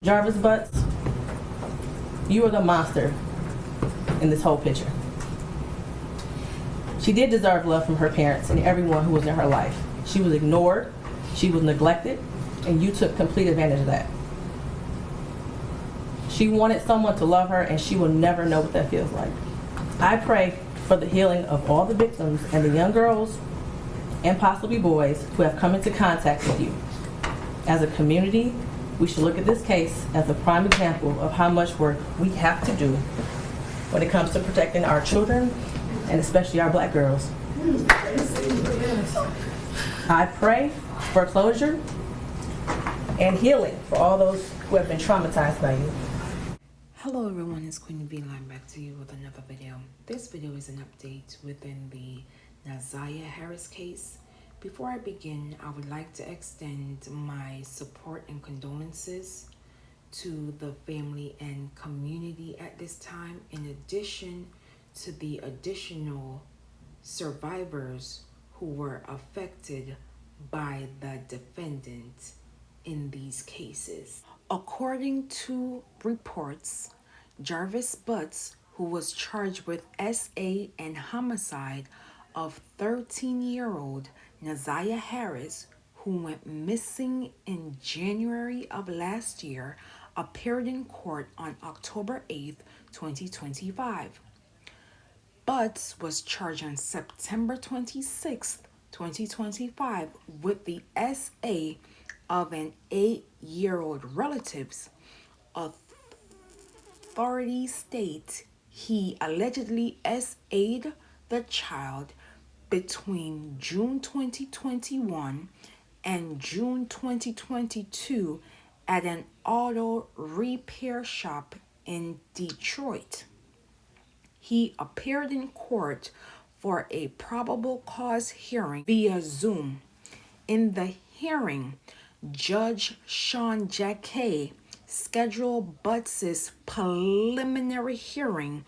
Jarvis Butts, you are the monster in this whole picture. She did deserve love from her parents and everyone who was in her life. She was ignored, she was neglected, and you took complete advantage of that. She wanted someone to love her, and she will never know what that feels like. I pray for the healing of all the victims and the young girls and possibly boys who have come into contact with you. As a community, we should look at this case as a prime example of how much work we have to do when it comes to protecting our children and especially our Black girls. I pray for closure and healing for all those who have been traumatized by you. Hello everyone, it's Queen Line back to you with another video. This video is an update within the Ziyah Harris case. Before I begin, I would like to extend my support and condolences to the family and community at this time, in addition to the additional survivors who were affected by the defendant in these cases. According to reports, Jarvis Butts, who was charged with SA and homicide of 13-year-old Ziyah Harris, who went missing in January of last year, appeared in court on October 8th, 2025. Butts was charged on September 26th, 2025 with the SA of an 8-year-old relative's. Authorities state he allegedly SA'd the child between June 2021 and June 2022 at an auto repair shop in Detroit. He appeared in court for a probable cause hearing via Zoom. In the hearing, Judge Sean Jacquet scheduled Butts' preliminary hearing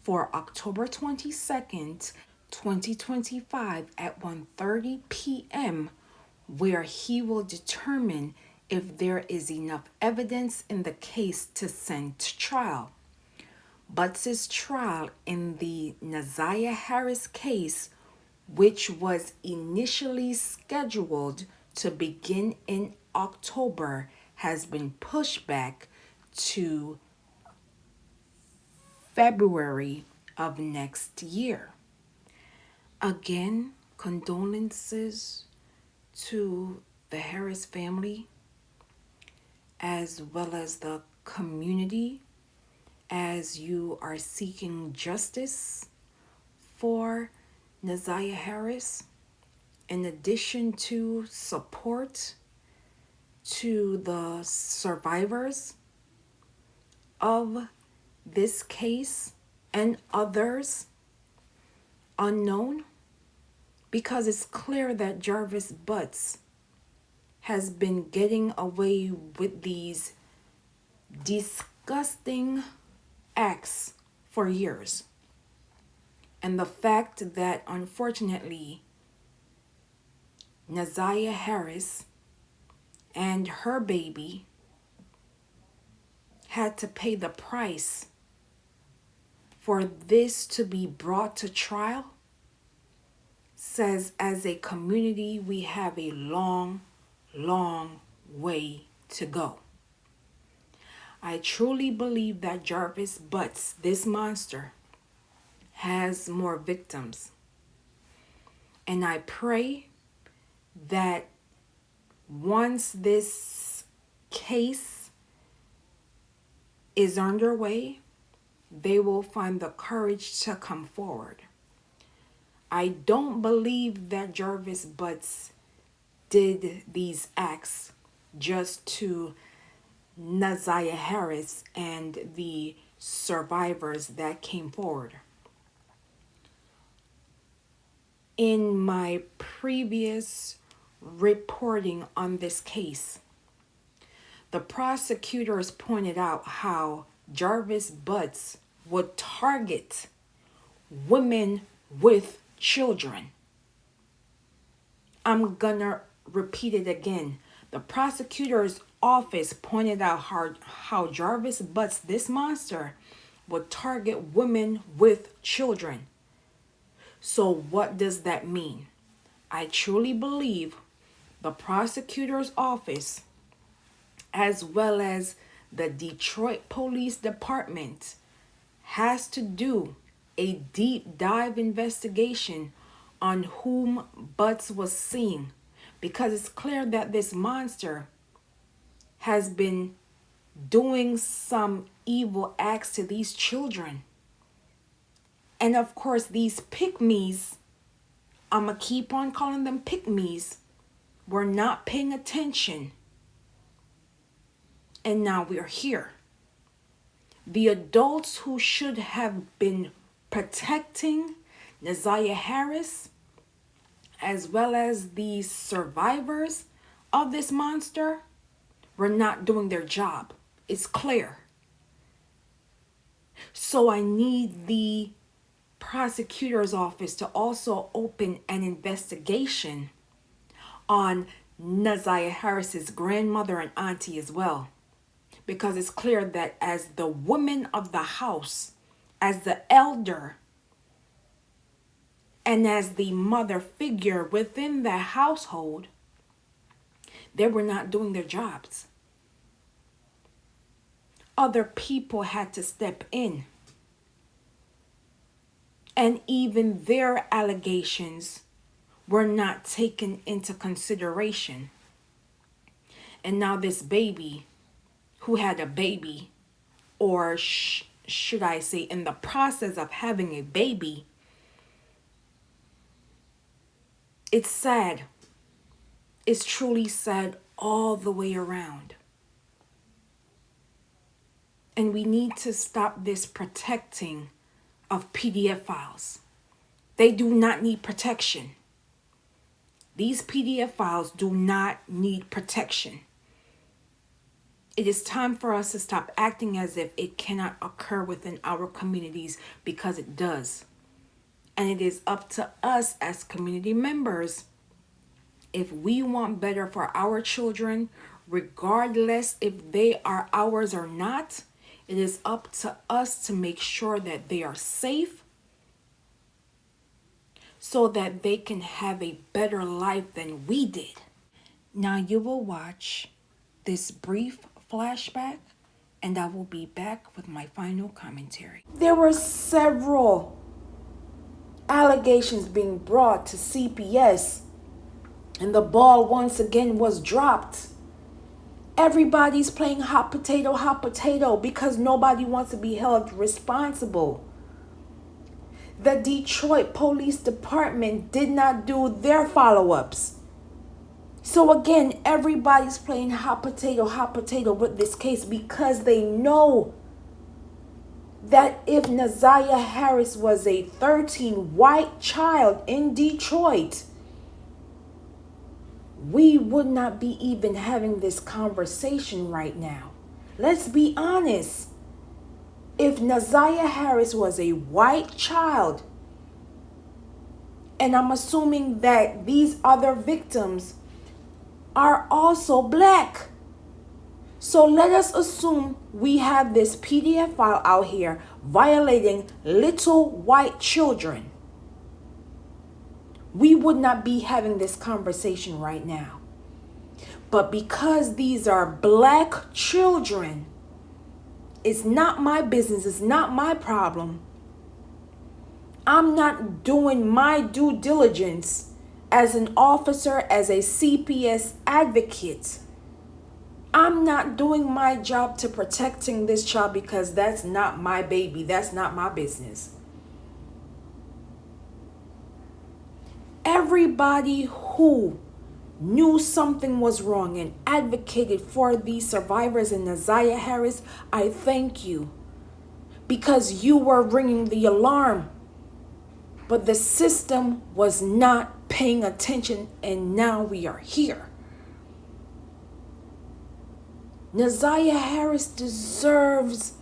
for October 22nd, 2025 at 1:30 p.m., where he will determine if there is enough evidence in the case to send to trial. Butts' trial in the Ziyah Harris case, which was initially scheduled to begin in October, has been pushed back to February of next year. Again, condolences to the Harris family as well as the community as you are seeking justice for Ziyah Harris, in addition to support to the survivors of this case and others unknown, because it's clear that Jarvis Butts has been getting away with these disgusting acts for years. And the fact that unfortunately Ziyah Harris and her baby had to pay the price for this to be brought to trial says, as a community, we have a long way to go. I truly believe that Jarvis Butts, this monster, has more victims. And I pray that once this case is underway, they will find the courage to come forward. I don't believe that Jarvis Butts did these acts just to Ziyah Harris and the survivors that came forward. In my previous reporting on this case, the prosecutors pointed out how Jarvis Butts would target women with children. I'm gonna repeat it again. The prosecutors office pointed out how Jarvis Butts, this monster, would target women with children. So what does that mean? I truly believe the prosecutor's office, as well as the Detroit Police Department, has to do a deep dive investigation on whom Butts was seeing, because it's clear that this monster has been doing some evil acts to these children. And of course, these pygmies, I'm going to keep on calling them pygmies, were not paying attention. And now we are here. The adults who should have been protecting Ziyah Harris, as well as the survivors of this monster, were not doing their job. It's clear. So I need the prosecutor's office to also open an investigation on Ziyah Harris's grandmother and auntie as well. Because it's clear that as the woman of the house, as the elder, and as the mother figure within the household, they were not doing their jobs. Other people had to step in. And even their allegations were not taken into consideration. And now this baby, who had a baby, or should I say in the process of having a baby, it's sad. It's truly sad all the way around. And we need to stop this protecting of PDF files. They do not need protection. These PDF files do not need protection. It is time for us to stop acting as if it cannot occur within our communities, because it does. And it is up to us as community members, if we want better for our children, regardless if they are ours or not, it is up to us to make sure that they are safe so that they can have a better life than we did. Now you will watch this brief flashback and I will be back with my final commentary. There were several allegations being brought to CPS and the ball once again was dropped. Everybody's playing hot potato because nobody wants to be held responsible. The Detroit Police Department did not do their follow-ups. So again, everybody's playing hot potato with this case because they know that if Ziyah Harris was a 13 white child in Detroit, we would not be even having this conversation right now. Let's be honest. If Ziyah Harris was a white child, and I'm assuming that these other victims are also black. So let us assume we have this PDF file out here violating little white children. We would not be having this conversation right now. But because these are black children, it's not my business, it's not my problem. I'm not doing my due diligence as an officer, as a CPS advocate. I'm not doing my job to protecting this child because that's not my baby, that's not my business. Everybody who knew something was wrong and advocated for these survivors in Ziyah Harris, I thank you. Because you were ringing the alarm. But the system was not paying attention, and now we are here. Ziyah Harris deserves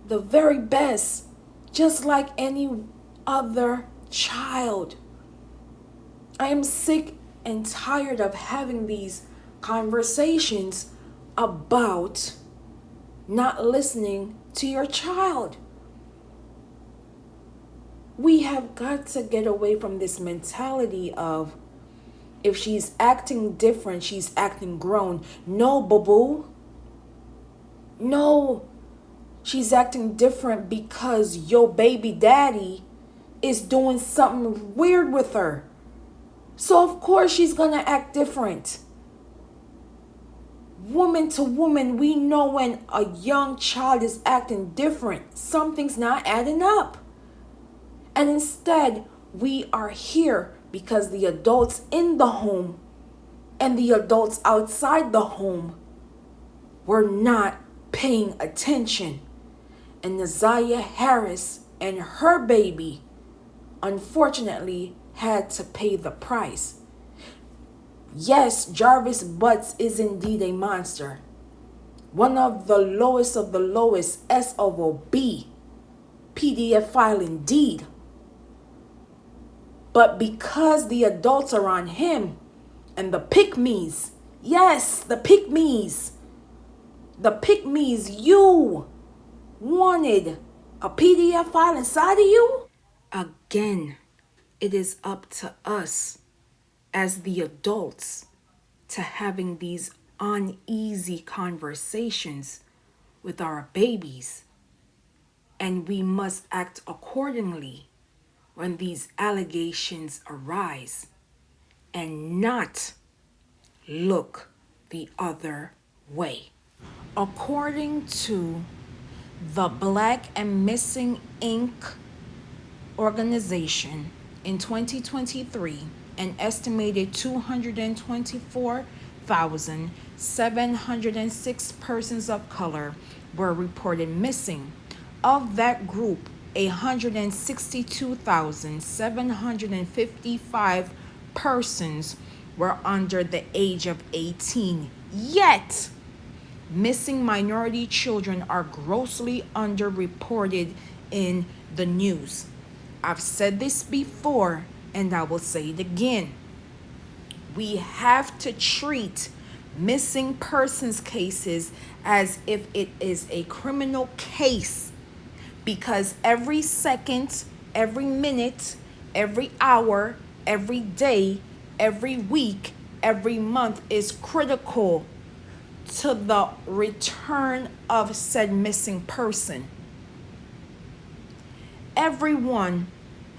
the very best, just like any other child. I am sick and tired of having these conversations about not listening to your child. We have got to get away from this mentality of, if she's acting different, she's acting grown. No, boo-boo. No. She's acting different because your baby daddy is doing something weird with her. So of course she's gonna act different. Woman to woman, we know when a young child is acting different, something's not adding up. And instead, we are here because the adults in the home and the adults outside the home were not paying attention. And Ziyah Harris and her baby, unfortunately, had to pay the price. Yes, Jarvis Butts is indeed a monster. One of the lowest SOB PDF file indeed. But because the adults are on him and the pick-me's, yes, the pick-me's, you wanted a PDF file inside of you? Again, it is up to us as the adults to having these uneasy conversations with our babies. And we must act accordingly when these allegations arise and not look the other way. According to the Black and Missing Inc. organization, in 2023, an estimated 224,706 persons of color were reported missing. Of that group, 162,755 persons were under the age of 18. Yet, missing minority children are grossly underreported in the news. I've said this before, and I will say it again. We have to treat missing persons cases as if it is a criminal case, because every second, every minute, every hour, every day, every week, every month is critical to the return of said missing person. Everyone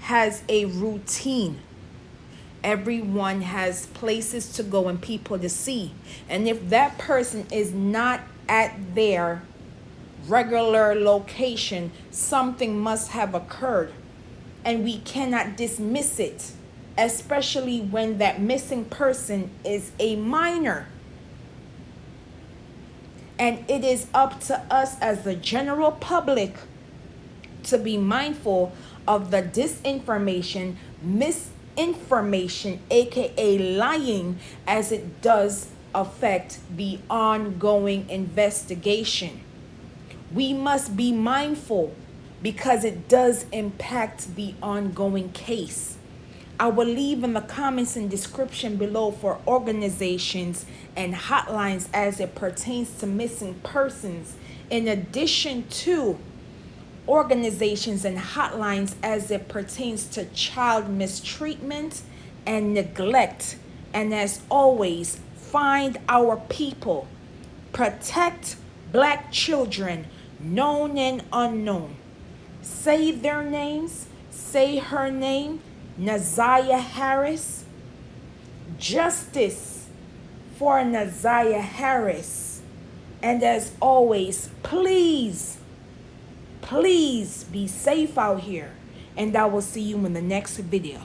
has a routine. Everyone has places to go and people to see. And if that person is not at their regular location, something must have occurred. And we cannot dismiss it, especially when that missing person is a minor. And it is up to us as the general public to be mindful of the disinformation, misinformation, aka lying, as it does affect the ongoing investigation. We must be mindful because it does impact the ongoing case. I will leave in the comments and description below for organizations and hotlines as it pertains to missing persons, in addition to organizations and hotlines as it pertains to child mistreatment and neglect. And as always, find our people. Protect Black children, known and unknown. Say their names. Say her name, Ziyah Harris. Justice for Ziyah Harris. And as always, please be safe out here. And I will see you in the next video.